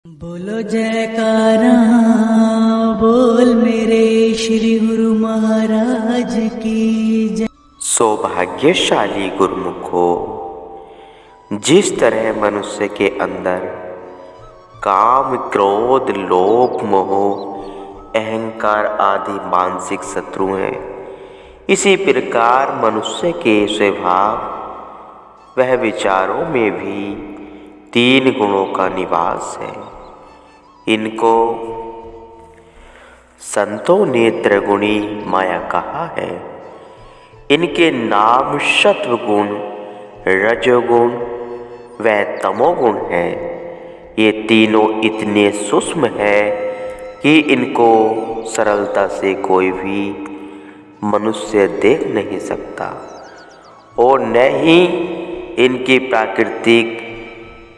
बोलो जयकारा बोल मेरे श्री गुरु महाराज की जय। सौभाग्यशाली गुरुमुख हो। जिस तरह मनुष्य के अंदर काम, क्रोध, लोभ, मोह, अहंकार आदि मानसिक शत्रु हैं, इसी प्रकार मनुष्य के स्वभाव वह विचारों में भी 3 गुणों का निवास है। इनको संतों ने त्रिगुणी माया कहा है। इनके नाम सत्वगुण, रजोगुण व तमोगुण हैं। ये तीनों इतने सूक्ष्म हैं कि इनको सरलता से कोई भी मनुष्य देख नहीं सकता और न ही इनकी प्राकृतिक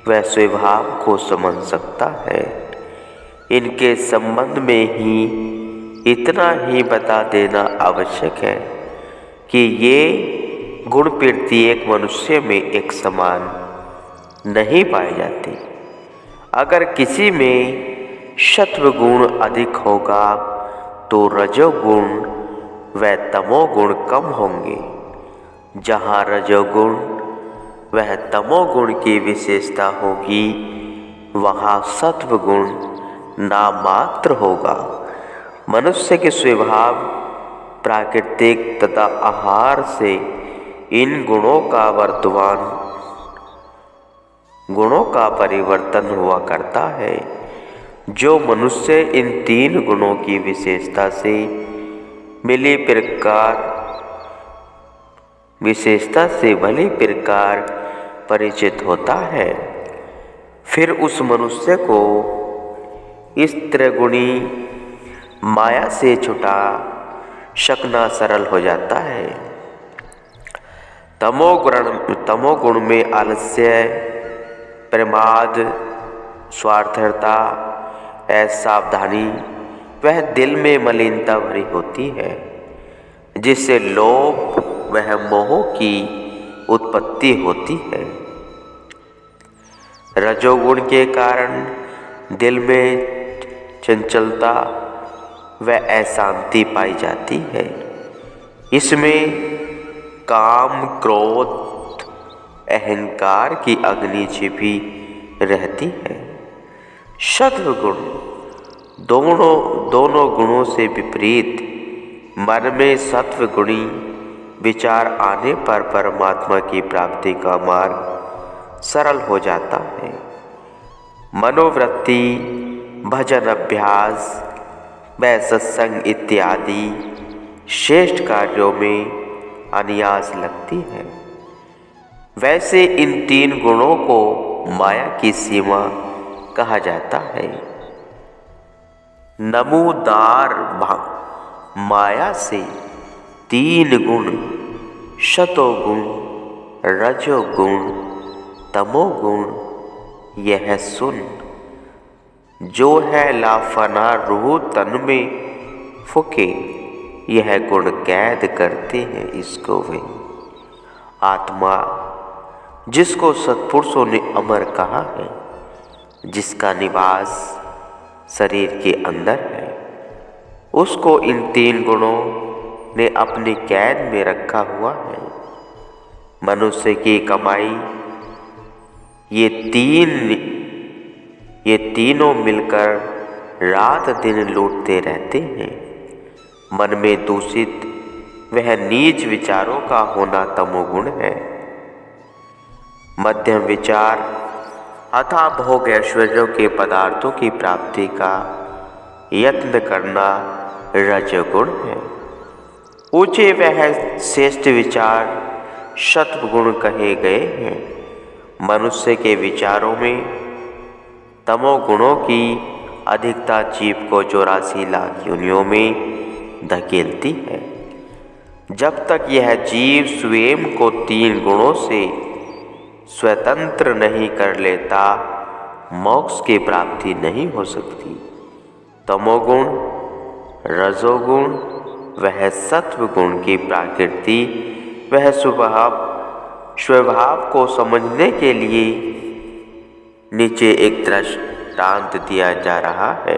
व स्वभाव को समझ सकता है। इनके संबंध में ही इतना ही बता देना आवश्यक है कि ये गुण प्रत्येक मनुष्य में एक समान नहीं पाए जाते। अगर किसी में सत्वगुण अधिक होगा तो रजोगुण व तमोगुण कम होंगे। जहाँ रजोगुण वह तमोगुण की विशेषता होगी, वहाँ सत्वगुण नामात्र होगा। मनुष्य के स्वभाव, प्राकृतिक तथा आहार से इन गुणों का परिवर्तन हुआ करता है। जो मनुष्य इन 3 गुणों की विशेषता से भली प्रकार परिचित होता है, फिर उस मनुष्य को इस त्रिगुणी माया से छुटा सकना सरल हो जाता है। तमोगुण में आलस्य, प्रमाद, स्वार्थता, असावधानी वह दिल में मलिनता भरी होती है, जिससे लोभ वह मोह की उत्पत्ति होती है। रजोगुण के कारण दिल में चंचलता व अशांति पाई जाती है। इसमें काम, क्रोध, अहंकार की अग्नि छिपी रहती है। सत्वगुण दोनों गुणों से विपरीत मन में सत्वगुणी विचार आने पर परमात्मा की प्राप्ति का मार्ग सरल हो जाता है। मनोवृत्ति, भजन अभ्यास व सत्संग इत्यादि श्रेष्ठ कार्यों में अनियास लगती है। वैसे इन 3 गुणों को माया की सीमा कहा जाता है। नमूदार माया से 3 गुण सतोगुण, रजोगुण, तमोगुण यह सुन। जो है लाफना रूह तन में फुके, यह गुण कैद करते हैं इसको वे। आत्मा जिसको सत्पुरुषों ने अमर कहा है, जिसका निवास शरीर के अंदर है, उसको इन 3 गुणों ने अपनी कैद में रखा हुआ है। मनुष्य की कमाई ये तीनों मिलकर रात दिन लूटते रहते हैं। मन में दूषित वह नीच विचारों का होना तमोगुण है। मध्यम विचार अथवा भोग ऐश्वर्यों के पदार्थों की प्राप्ति का यत्न करना रजोगुण है। ऊंचे वह श्रेष्ठ विचार सत्वगुण कहे गए हैं। मनुष्य के विचारों में तमोगुणों की अधिकता जीव को 84 लाख योनियों में धकेलती है। जब तक यह जीव स्वयं को 3 गुणों से स्वतंत्र नहीं कर लेता, मोक्ष की प्राप्ति नहीं हो सकती। तमोगुण, रजोगुण वह सत्वगुण की प्रकृति वह स्वभाव को समझने के लिए नीचे एक दृष्टांत दिया जा रहा है।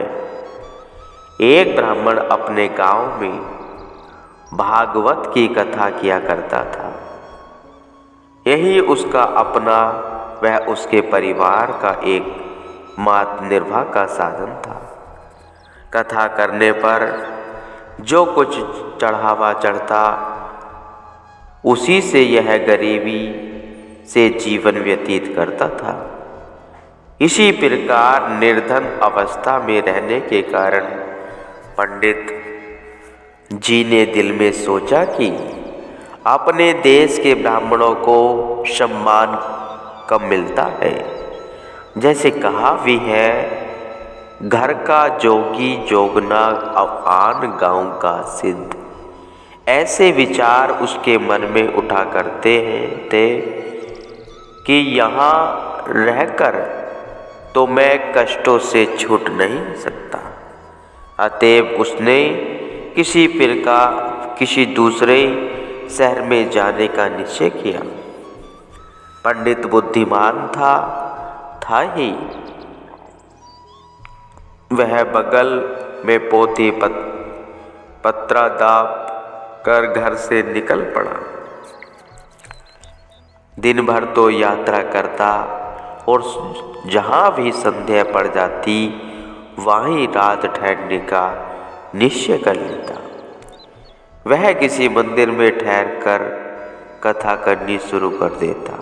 एक ब्राह्मण अपने गांव में भागवत की कथा किया करता था। यही उसका अपना वह उसके परिवार का एक मात्र निर्वाह का साधन था। कथा करने पर जो कुछ चढ़ावा चढ़ता उसी से यह गरीबी से जीवन व्यतीत करता था। इसी प्रकार निर्धन अवस्था में रहने के कारण पंडित जी ने दिल में सोचा कि अपने देश के ब्राह्मणों को सम्मान कम मिलता है। जैसे कहा भी है, घर का जोगी जोगना आन गांव का सिद्ध। ऐसे विचार उसके मन में उठा करते थे कि यहाँ रहकर तो मैं कष्टों से छूट नहीं सकता। अतएव उसने किसी दूसरे शहर में जाने का निश्चय किया। पंडित बुद्धिमान था ही। वह बगल में पोथी पत्रा दाब कर घर से निकल पड़ा। दिन भर तो यात्रा करता और जहाँ भी संध्या पड़ जाती वहीं रात ठहरने का निश्चय कर लेता। वह किसी मंदिर में ठहर कर कथा करनी शुरू कर देता।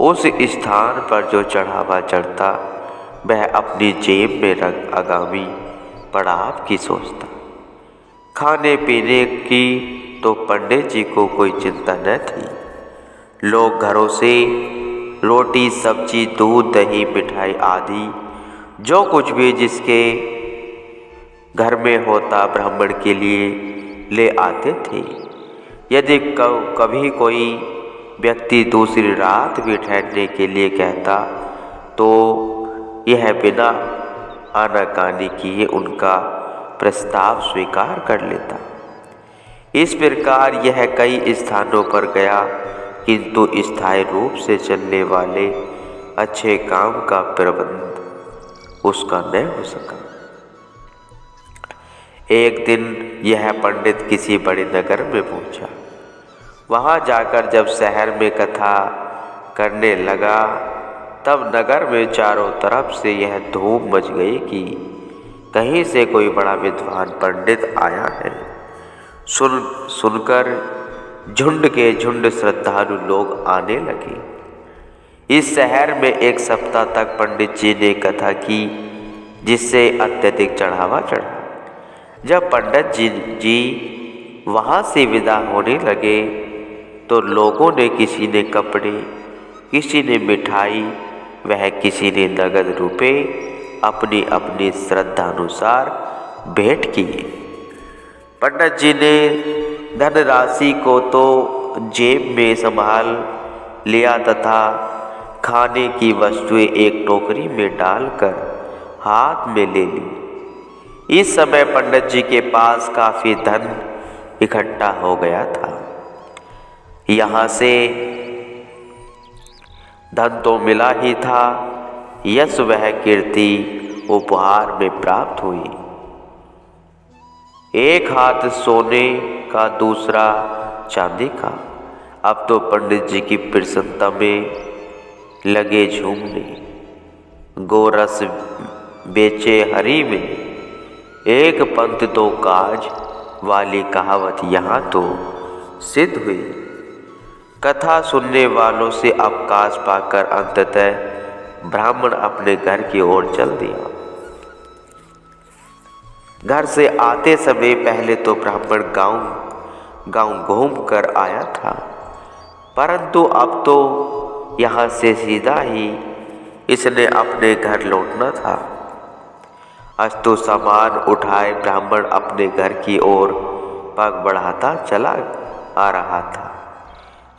उस स्थान पर जो चढ़ावा चढ़ता वह अपनी जेब में रख आगामी पड़ाव की सोचता। खाने पीने की तो पंडित जी को कोई चिंता न थी। लोग घरों से रोटी सब्जी दूध दही मिठाई आदि जो कुछ भी जिसके घर में होता ब्राह्मण के लिए ले आते थे। यदि कभी कोई व्यक्ति दूसरी रात भी ठहरने के लिए कहता तो यह बिना आनाकानी किए उनका प्रस्ताव स्वीकार कर लेता। इस प्रकार यह कई स्थानों पर गया, किंतु स्थायी रूप से चलने वाले अच्छे काम का प्रबंध उसका न हो सका। एक दिन यह पंडित किसी बड़े नगर में पहुंचा। वहां जाकर जब शहर में कथा करने लगा तब नगर में चारों तरफ से यह धूम मच गई कि कहीं से कोई बड़ा विद्वान पंडित आया है। सुनकर झुंड के झुंड श्रद्धालु लोग आने लगे। इस शहर में एक सप्ताह तक पंडित जी ने कथा की, जिससे अत्यधिक चढ़ावा चढ़ा। जब पंडित जी वहाँ से विदा होने लगे तो लोगों ने किसी ने कपड़े, किसी ने मिठाई, वह किसी ने नगद रुपए अपनी अपनी श्रद्धानुसार भेंट किए। पंडित जी ने धनराशि को तो जेब में संभाल लिया तथा खाने की वस्तुएं एक टोकरी में डालकर हाथ में ले ली। इस समय पंडित जी के पास काफी धन इकट्ठा हो गया था। यहाँ से धन तो मिला ही था, यश वह कीर्ति उपहार में प्राप्त हुई। एक हाथ सोने का, दूसरा चांदी का। अब तो पंडित जी की प्रसन्नता में लगे झूमने। गोरस बेचे हरी में, एक पंथ दो काज वाली कहावत यहाँ तो सिद्ध हुई। कथा सुनने वालों से अवकाश पाकर अंततः ब्राह्मण अपने घर की ओर चल दिया। घर से आते समय पहले तो ब्राह्मण गांव घूम कर आया था, परंतु अब तो यहाँ से सीधा ही इसने अपने घर लौटना था। अस्तु सामान उठाए ब्राह्मण अपने घर की ओर पग बढ़ाता चला आ रहा था।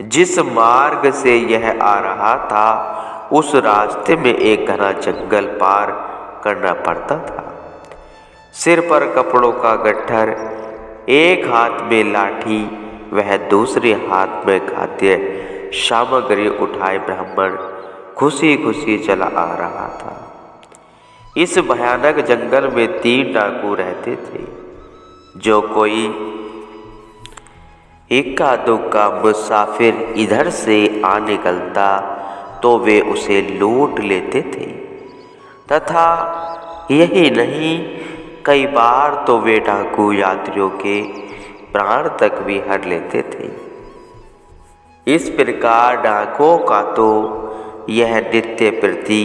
जिस मार्ग से यह आ रहा था उस रास्ते में एक घना जंगल पार करना पड़ता था। सिर पर कपड़ों का गट्ठर, एक हाथ में लाठी, वह दूसरे हाथ में खाद्य सामग्री उठाए ब्राह्मण खुशी खुशी चला आ रहा था। इस भयानक जंगल में 3 डाकू रहते थे। जो कोई इक्का दुक्का मुसाफिर इधर से आ निकलता तो वे उसे लूट लेते थे, तथा यही नहीं, कई बार तो वे डाकू यात्रियों के प्राण तक भी हर लेते थे। इस प्रकार डाकुओं का तो यह नित्य प्रति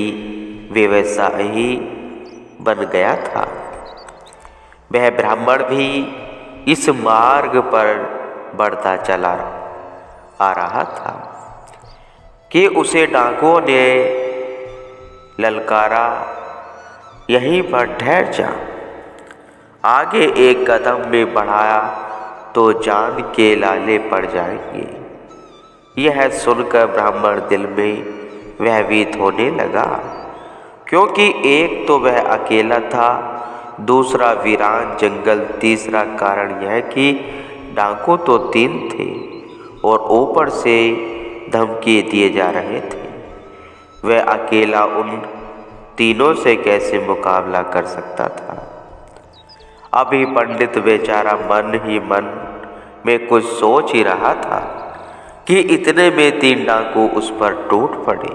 व्यवसाय ही बन गया था। वह ब्राह्मण भी इस मार्ग पर बढ़ता चला आ रहा था कि उसे डाकुओं ने ललकारा, यहीं पर ठहर जा। आगे एक कदम में बढ़ाया तो जान के लाले पड़ जाएंगे। यह सुनकर ब्राह्मण दिल में भयभीत होने लगा, क्योंकि एक तो वह अकेला था, दूसरा वीरान जंगल, तीसरा कारण यह कि डाकू तो 3 थे और ऊपर से धमकी दिए जा रहे थे। वह अकेला उन तीनों से कैसे मुकाबला कर सकता था। अभी पंडित बेचारा मन ही मन में कुछ सोच ही रहा था कि इतने में 3 डाकू उस पर टूट पड़े।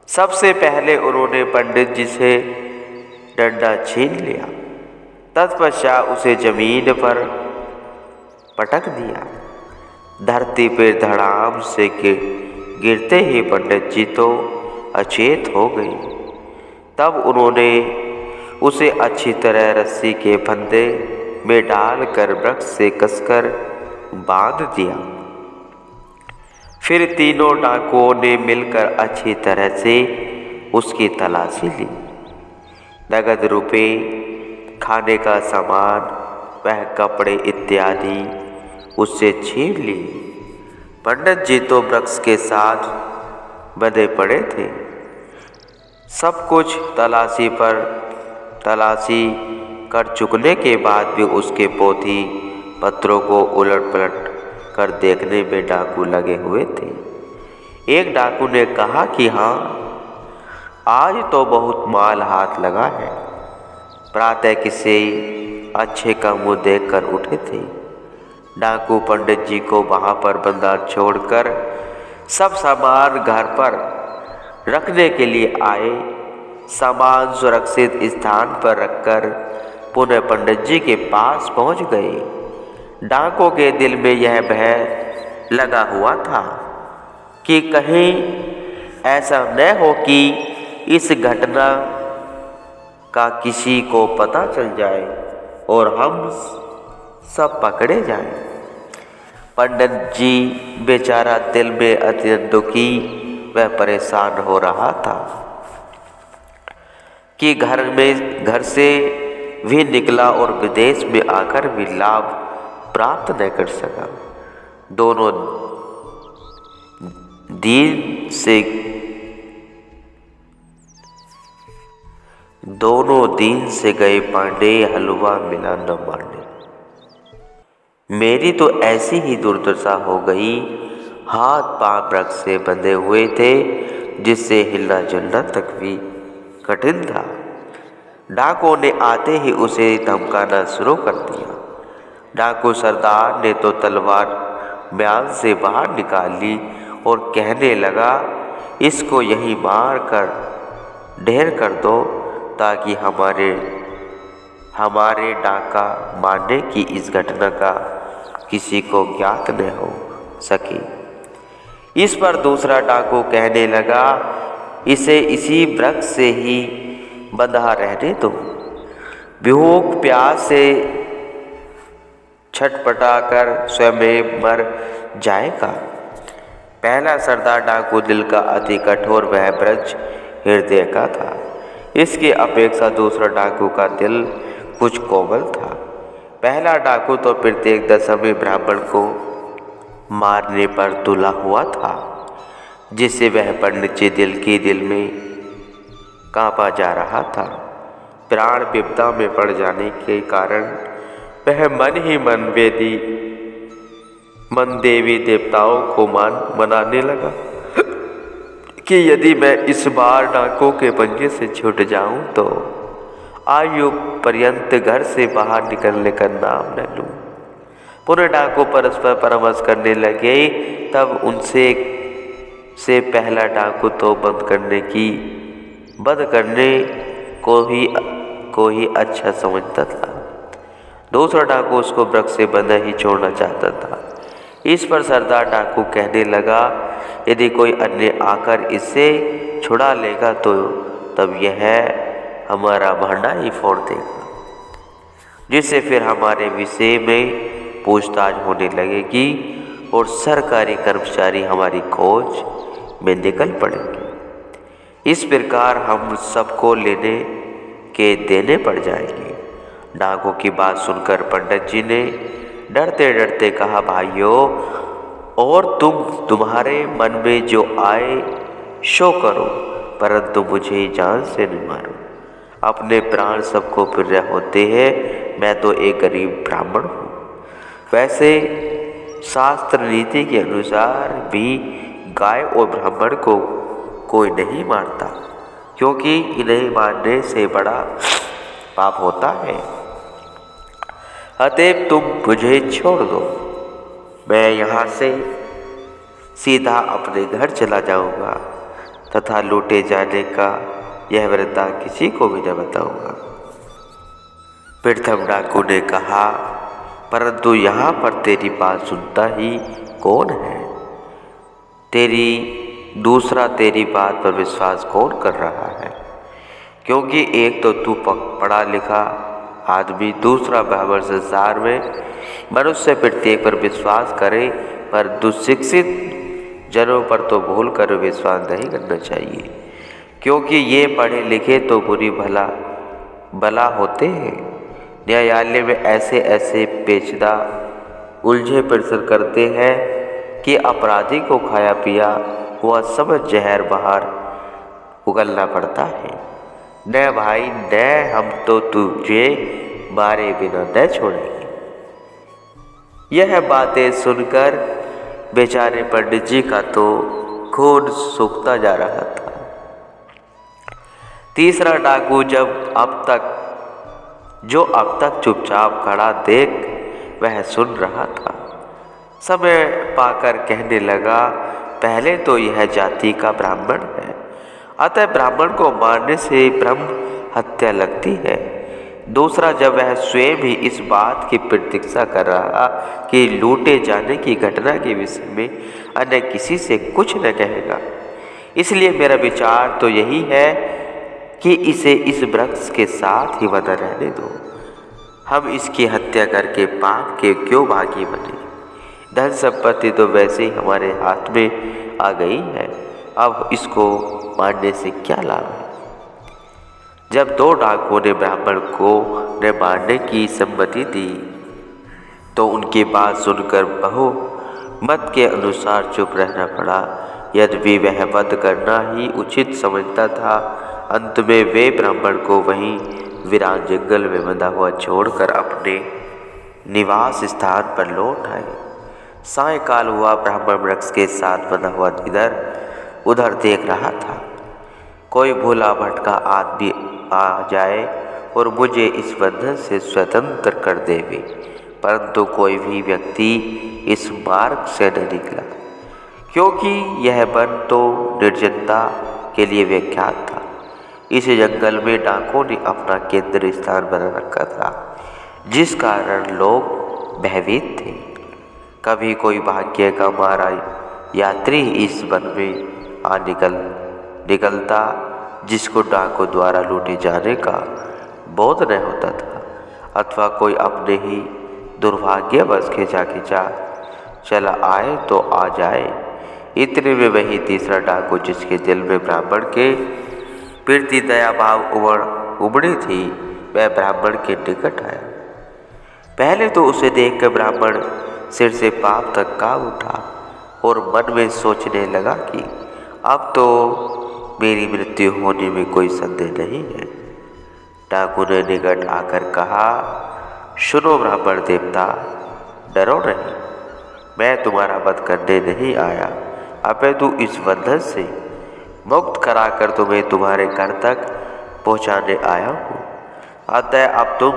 सबसे पहले उन्होंने पंडित जी से डंडा छीन लिया, तत्पश्चात उसे जमीन पर पटक दिया। धरती पर धड़ाम से गिरते ही पंडित जी तो अचेत हो गए। तब उन्होंने उसे अच्छी तरह रस्सी के फंदे में डालकर वृक्ष से कसकर बांध दिया। फिर तीनों डाकुओं ने मिलकर अच्छी तरह से उसकी तलाशी ली। नगद रुपए, खाने का सामान, वह कपड़े इत्यादि उससे छीन लिए। पंडित जी तो वृक्ष के साथ बंधे पड़े थे। सब कुछ तलाशी कर चुकने के बाद भी उसके पोथी पत्रों को उलट पलट कर देखने में डाकू लगे हुए थे। एक डाकू ने कहा कि हाँ, आज तो बहुत माल हाथ लगा है। प्रातः किसी अच्छे का मुँह देख कर उठे थे। डाकू पंडित जी को वहाँ पर बंधा छोड़कर सब सामान घर पर रखने के लिए आए। सामान सुरक्षित स्थान पर रखकर पुनः पंडित जी के पास पहुँच गए। डाकुओं के दिल में यह भय लगा हुआ था कि कहीं ऐसा न हो कि इस घटना का किसी को पता चल जाए और हम सब पकड़े जाएं। पंडित जी बेचारा दिल में अत्यंत दुखी व परेशान हो रहा था कि घर से भी निकला और विदेश में आकर भी लाभ प्राप्त न कर सका। दोनों दिन से गए पांडे, हलवा मिला न मांडे। मेरी तो ऐसी ही दुर्दशा हो गई। हाथ पांव वृक्ष से बंधे हुए थे, जिससे हिलना जुलना तक भी कठिन था। डाकुओं ने आते ही उसे धमकाना शुरू कर दिया। डाकू सरदार ने तो तलवार म्यान से बाहर निकाल ली और कहने लगा, इसको यहीं मार कर ढेर कर दो ताकि हमारे डाका मारने की इस घटना का किसी को ज्ञात न हो सके। इस पर दूसरा डाकू कहने लगा, इसे इसी वृक्ष से ही बंधा रहने दो, भूख प्यास से छटपटाकर स्वयं मर जाएगा। पहला सरदार डाकू दिल का अति कठोर वह ब्रज हृदय का था। इसकी अपेक्षा दूसरा डाकू का दिल कुछ कोमल था। पहला डाकू तो प्रत्येक दशा में ब्राह्मण को मारने पर तुला हुआ था, जिससे वह पंडित जी दिल में कांपा जा रहा था। प्राण विपदा में पड़ जाने के कारण वह मन ही मन देवी देवताओं को मनाने लगा कि यदि मैं इस बार डाकुओं के पंजे से छूट जाऊं तो आयु पर्यंत घर से बाहर निकलने का नाम न लूं। पुनः डाकू परस्पर परामर्श करने लगे। तब उनसे से पहला डाकू तो बंद करने को ही अच्छा समझता था। दूसरा डाकू उसको वृक्ष से बंधा ही छोड़ना चाहता था। इस पर सरदार डाकू कहने लगा, यदि कोई अन्य आकर इसे छुड़ा लेगा तो तब यह हमारा भांडा ही फोड़ देगा, जिससे फिर हमारे विषय में पूछताछ होने लगेगी और सरकारी कर्मचारी हमारी खोज में निकल पड़ेंगे। इस प्रकार हम सबको लेने के देने पड़ जाएंगे। डाकू की बात सुनकर पंडित जी ने डरते डरते कहा, भाइयों, और तुम्हारे मन में जो आए सो करो, परंतु मुझे जान से न मारो। अपने प्राण सबको प्रिय होते हैं। मैं तो एक गरीब ब्राह्मण हूँ। वैसे शास्त्र नीति के अनुसार भी गाय और ब्राह्मण को कोई नहीं मारता, क्योंकि इन्हें मारने से बड़ा पाप होता है। अतएव तुम मुझे छोड़ दो, मैं यहाँ से सीधा अपने घर चला जाऊँगा तथा लूटे जाने का यह वृत्तांत किसी को भी न बताऊँगा। प्रथम डाकू ने कहा, परंतु यहाँ पर तेरी बात सुनता ही कौन है? दूसरा तेरी बात पर विश्वास कौन कर रहा है? क्योंकि एक तो तू पढ़ा लिखा आदमी, दूसरा ब्राह्मण संसार में मनुष्य प्रत्येक पर विश्वास करे, पर दुशिक्षित जनों पर तो भूल कर विश्वास नहीं करना चाहिए, क्योंकि ये पढ़े लिखे तो बुरी भला होते हैं। न्यायालय में ऐसे ऐसे पेचीदा उलझे प्रश्न करते हैं कि अपराधी को खाया पिया हुआ समझ जहर बाहर उगलना पड़ता है। न भाई न, हम तो तुझे मारे बिना न छोड़ेंगे। यह बातें सुनकर बेचारे पंडित जी का तो खून सूखता जा रहा था। तीसरा डाकू जो अब तक चुपचाप खड़ा देख वह सुन रहा था, समय पाकर कहने लगा, पहले तो यह जाति का ब्राह्मण है, अतः ब्राह्मण को मारने से ब्रह्म हत्या लगती है। दूसरा, जब वह स्वयं ही इस बात की प्रतीक्षा कर रहा कि लूटे जाने की घटना के विषय में अन्य किसी से कुछ न कहेगा, इसलिए मेरा विचार तो यही है कि इसे इस वृक्ष के साथ ही बंधा रहने दो। हम इसकी हत्या करके पाप के क्यों भागी बने? धन संपत्ति तो वैसे ही हमारे हाथ में आ गई है, अब इसको मारने से क्या लाभ है? जब दो डाकुओं ने ब्राह्मण को न मारने की सम्मति दी तो उनकी बात सुनकर बहुमत के अनुसार चुप रहना पड़ा। यद्यपि वह वध करना ही उचित समझता था, अंत में वे ब्राह्मण को वहीं वीरान जंगल में बंधा हुआ छोड़कर अपने निवास स्थान पर लौट आए। सायंकाल हुआ। ब्राह्मण वृक्ष के साथ बंधा हुआ इधर उधर देख रहा था। कोई भूला भटका आदमी आ जाए और मुझे इस बंधन से स्वतंत्र कर देवे, परंतु कोई भी व्यक्ति इस मार्ग से न निकला, क्योंकि यह वन तो निर्जनता के लिए विख्यात था। इस जंगल में डाकुओं ने अपना केंद्र स्थान बना रखा था, जिस कारण लोग भयभीत थे। कभी कोई भाग्य का मारा यात्री इस वन में आ निकलता, जिसको डाकू द्वारा लूटे जाने का बोध न होता था, अथवा कोई अपने ही दुर्भाग्यवश खिंचा चला आए तो आ जाए। इतने में वही तीसरा डाकू, जिसके दिल में ब्राह्मण के प्रति दया भाव उमड़ी थी, वह ब्राह्मण के निकट आया। पहले तो उसे देखकर ब्राह्मण सिर से पांव तक कांप उठा और मन में सोचने लगा कि अब तो मेरी मृत्यु होने में कोई संदेह नहीं है। डाकू ने निकट आकर कहा, सुनो ब्राह्मण देवता, डरो नहीं, मैं तुम्हारा वध करने नहीं आया, अपितु इस बंधन से मुक्त कराकर तुम्हें तुम्हारे घर तक पहुंचाने आया हूँ। अतः अब तुम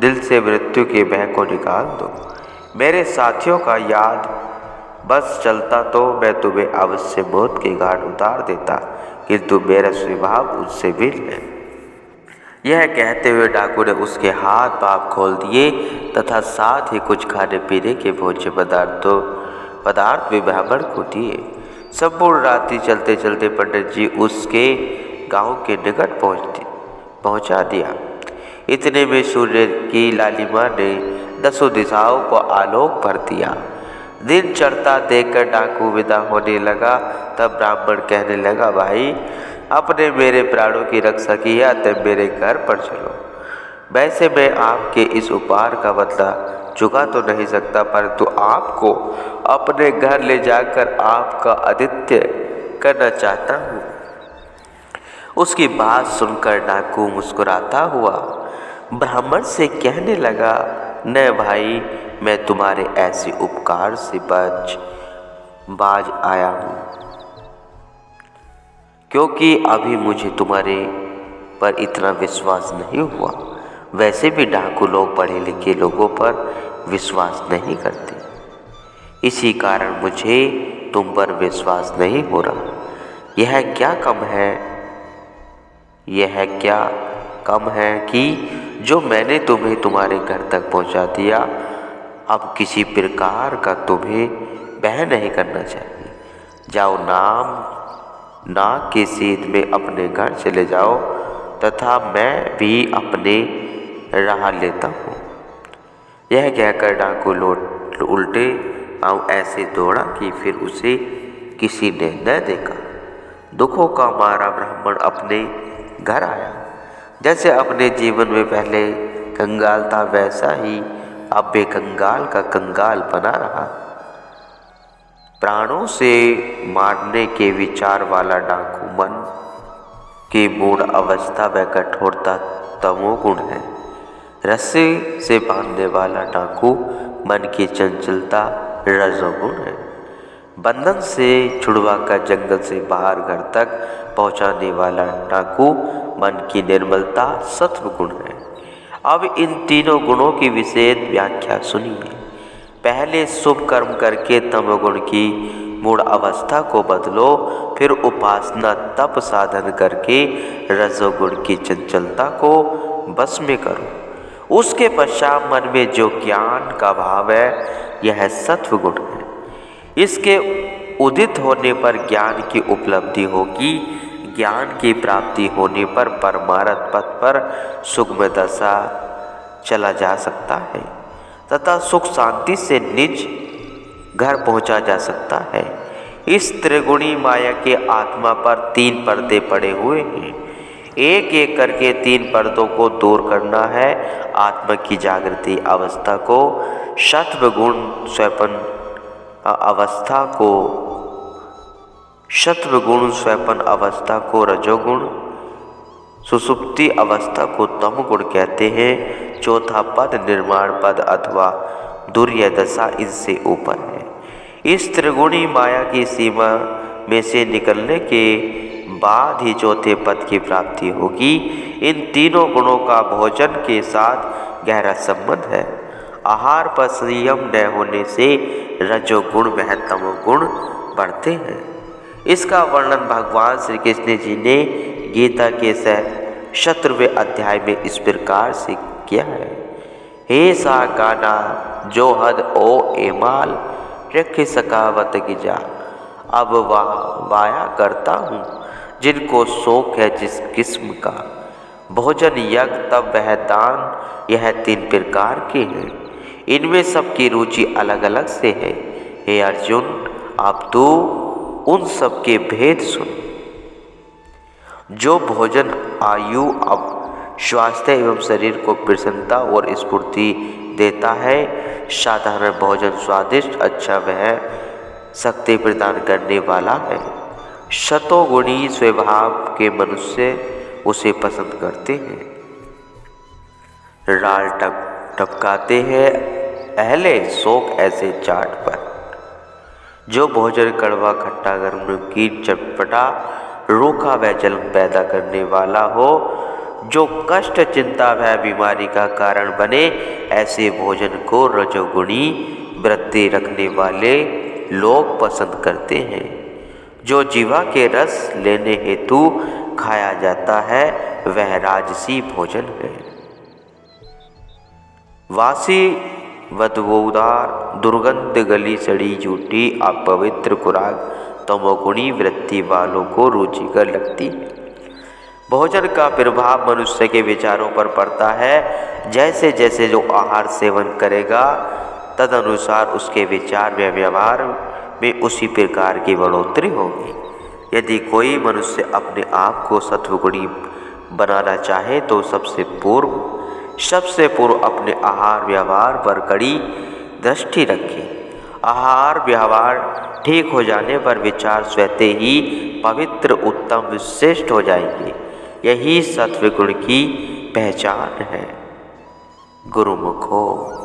दिल से मृत्यु के भय को निकाल दो। मेरे साथियों का याद बस चलता तो मैं तुम्हें अवश्य मौत के घाट उतार देता, किंतु मेरा स्वभाव उससे भिन्न है। यह कहते हुए डाकू ने उसके हाथ पांव खोल दिए तथा साथ ही कुछ खाने पीने के भोज्य पदार्थ भी ब्राह्मण को दिए। संपूर्ण रात्रि चलते चलते पंडित जी उसके गांव के निकट पहुंचा दिया। इतने में सूर्य की लालिमा ने 10 दिशाओं को आलोक भर दिया। दिन चढ़ता देखकर डाकू विदा होने लगा। तब ब्राह्मण कहने लगा, भाई आपने मेरे प्राणों की रक्षा की है, अतः मेरे घर पर चलो। वैसे मैं आपके इस उपहार का बदला चुका तो नहीं सकता, परंतु आपको अपने घर ले जाकर आपका आतिथ्य करना चाहता हूँ। उसकी बात सुनकर डाकू मुस्कुराता हुआ ब्राह्मण से कहने लगा, न भाई, मैं तुम्हारे ऐसे उपकार से बाज आया हूँ, क्योंकि अभी मुझे तुम्हारे पर इतना विश्वास नहीं हुआ। वैसे भी डाकू लोग पढ़े लिखे लोगों पर विश्वास नहीं करते, इसी कारण मुझे तुम पर विश्वास नहीं हो रहा। यह क्या कम है कि जो मैंने तुम्हें तुम्हारे घर तक पहुंचा दिया, अब किसी प्रकार का तुम्हें वह नहीं करना चाहिए। जाओ, नाक की सीध में अपने घर चले जाओ तथा मैं भी अपने राह लेता हूँ। यह कहकर डाकू उल्टे पांव ऐसे दौड़ा कि फिर उसे किसी ने न देखा। दुखों का मारा ब्राह्मण अपने घर आया। जैसे अपने जीवन में पहले कंगाल था, वैसा ही अब भी कंगाल का कंगाल बना रहा। प्राणों से मारने के विचार वाला डाकू मन की मूढ़ अवस्था व कठोरता तमोगुण है। रस्सी से बांधने वाला डाकू मन की चंचलता रजोगुण है। बंधन से छुड़वाकर जंगल से बाहर घर तक पहुंचाने वाला डाकू मन की निर्मलता सत्वगुण है। अब इन तीनों गुणों की विशेष व्याख्या सुनिए। पहले शुभ कर्म करके तमोगुण की मूढ़ अवस्था को बदलो, फिर उपासना तप साधन करके रजोगुण की चंचलता को बस में करो। उसके पश्चात मन में जो ज्ञान का भाव है, यह सत्वगुण है। इसके उदित होने पर ज्ञान की उपलब्धि होगी। ज्ञान की प्राप्ति होने पर परमार्थ पथ पर सुगम दशा चला जा सकता है तथा सुख शांति से निज घर पहुंचा जा सकता है। इस त्रिगुणी माया के आत्मा पर 3 पर्दे पड़े हुए हैं। एक एक करके 3 पर्दों को दूर करना है। आत्मा की जागृति अवस्था को सत्वगुण, स्वपन अवस्था को रजोगुण, सुसुप्ति अवस्था को तमगुण कहते हैं। चौथा पद निर्माण पद अथवा दुर्य दशा इनसे ऊपर है। इस त्रिगुणी माया की सीमा में से निकलने के बाद ही चौथे पद की प्राप्ति होगी। इन तीनों गुणों का भोजन के साथ गहरा संबंध है। आहार पर संयम न होने से रजोगुण व तमोगुण बढ़ते हैं। इसका वर्णन भगवान श्री कृष्ण जी ने गीता के 17वें अध्याय में इस प्रकार से किया है। हे सा गाना जो हद ओ एमाल रख सकावत गिजा, अब वाया करता हूँ जिनको शौक है जिस किस्म का। भोजन, यज्ञ, तप वह दान, यह 3 प्रकार के हैं। इनमें सबकी रुचि अलग अलग से है। हे अर्जुन, अब तू उन सब के भेद सुन। जो भोजन आयु, अब स्वास्थ्य एवं शरीर को प्रसन्नता और स्फूर्ति देता है। साधारण भोजन स्वादिष्ट, अच्छा वह शक्ति प्रदान करने वाला है। शतोगुणी स्वभाव के मनुष्य उसे पसंद करते हैं। राल टपकाते हैं अहले शौक ऐसे चाट पर। जो भोजन कड़वा, खट्टा, गर्म, नमकीन, चटपटा, रूखा व जलन पैदा करने वाला हो, जो कष्ट, चिंता व बीमारी का कारण बने, ऐसे भोजन को रजोगुणी वृत्ति रखने वाले लोग पसंद करते हैं। जो जीवा के रस लेने हेतु खाया जाता है वह राजसी भोजन है। वासी, बदबूदार, दुर्गंध, गली सड़ी, झूठी, अपवित्र खुराक तमोगुणी वृत्ति वालों को रुचिकर लगती है। भोजन का प्रभाव मनुष्य के विचारों पर पड़ता है। जैसे जैसे जो आहार सेवन करेगा तदनुसार उसके विचार व व्यवहार में उसी प्रकार की बढ़ोतरी होगी। यदि कोई मनुष्य अपने आप को सत्वगुणी बनाना चाहे तो सबसे पूर्व अपने आहार व्यवहार पर कड़ी दृष्टि रखे। आहार व्यवहार ठीक हो जाने पर विचार स्वतः ही पवित्र, उत्तम, श्रेष्ठ हो जाएंगे। यही सत्वगुण की पहचान है। गुरुमुख हो।